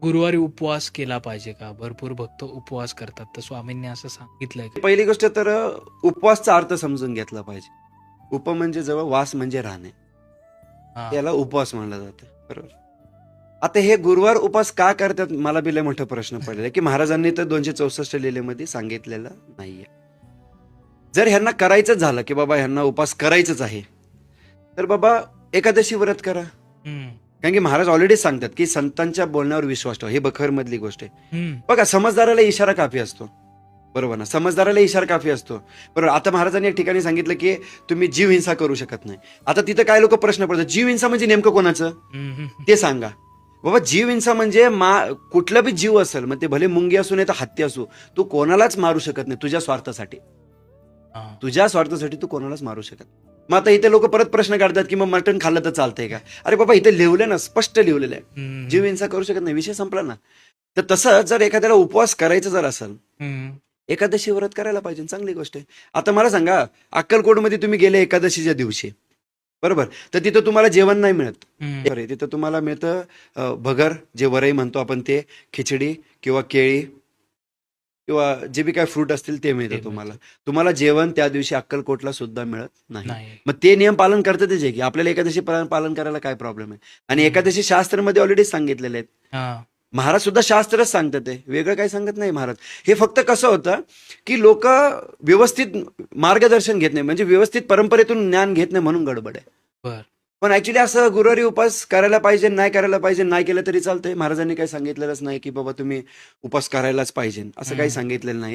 गुरुवारी उपवास केला पाहिजे का? भरपूर भक्त उपवास करतात, तर स्वामींनी असं सांगितलंय का? पहिली गोष्ट तर उपवासचा अर्थ समजून घेतला पाहिजे. उप म्हणजे जवळ, वास म्हणजे राहणे. हां. त्याला उपवास म्हणलं जातं. बरोबर. आता हे गुरुवार उपवास का करतात, मला बी लय मोठा प्रश्न पडलेला आहे, की महाराजांनी तर 264 लीलेमध्ये सांगितलेलं नाहीये. जर ह्यांना करायचंच झालं, की बाबा ह्यांना उपवास करायचंच आहे, तर बाबा एकादशी व्रत करा. हं, कारण की महाराज ऑलरेडी सांगतात, की संतांच्या बोलण्यावर विश्वास ठेवा. हे बखरमधली गोष्ट आहे. हं. बघा, समजदाराला इशारा काफी असतो. बरोबर ना? समजदाराला इशारा काफी असतो. बरोबर. आता महाराजांनी एक ठिकाणी सांगितलं, की तुम्ही जीव हिंसा करू शकत नाही. आता तिथं काय लोक प्रश्न पडतात, जीव हिंसा म्हणजे नेमकं कोणाचं? हं, हं. ते सांगा. बाबा, जीव हिंसा म्हणजे कुठला बी जीव असेल, मग ते भले मुंगी असू नाही तर हत्ती असू, तू कोणालाच मारू शकत नाही तुझ्या स्वार्थासाठी. हां. तुझ्या स्वार्थासाठी तू कोणालाच मारू शकत नाही. मग आता इथे लोक परत प्रश्न काढतात, की मग मटण खाल्लं तर चालतंय का? अरे बाबा, इथे लिहिलंय ना, स्पष्ट लिहिलेलं आहे. हं, जीव हिंसा करू शकत नाही, विषय संपला ना. तर तसं जर एखाद्याला उपवास करायचा जर असेल, हं. एकादशी व्रत करायला पाहिजे, चांगली गोष्ट आहे. आता मला सांगा, अक्कलकोटमध्ये तुम्ही गेले एकादशीच्या दिवशी, बरोबर, तर तिथं तुम्हाला जेवण नाही मिळत. हं. बरं, तिथं तुम्हाला मिळतं भगर, जे वरई म्हणतो आपण, ते खिचडी किंवा केळी किंवा जे बी काय फ्रूट असतील ते ते मिळतं तुम्हाला. मिळतं. तुम्हाला जेवण त्या दिवशी अक्कलकोटला सुद्धा मिळत नाही. नाही. मग ते नियम पालन करतातच आहे, की आपल्याला एकादशी पालन करायला काय प्रॉब्लेम आहे? आणि एकादशी शास्त्रामध्ये ऑलरेडी सांगितलेले आहेत. हां. महाराज सुद्धा शास्त्रच सांगतात, ते वेगळं काही सांगत नाही महाराज. हे फक्त कसं होतं, की लोक व्यवस्थित मार्गदर्शन घेत नाही, म्हणजे व्यवस्थित परंपरेतून ज्ञान घेत नाही, म्हणून गडबड आहे. बरं. पण ऍक्च्युली असं गुरुवारी उपास करायला पाहिजे, नाही करायला पाहिजे, नाही केलं तरी चालतंय. महाराजांनी काही सांगितलेलंच नाही, की बाबा तुम्ही उपास करायलाच पाहिजे, असं काही हं. सांगितलेलं नाही.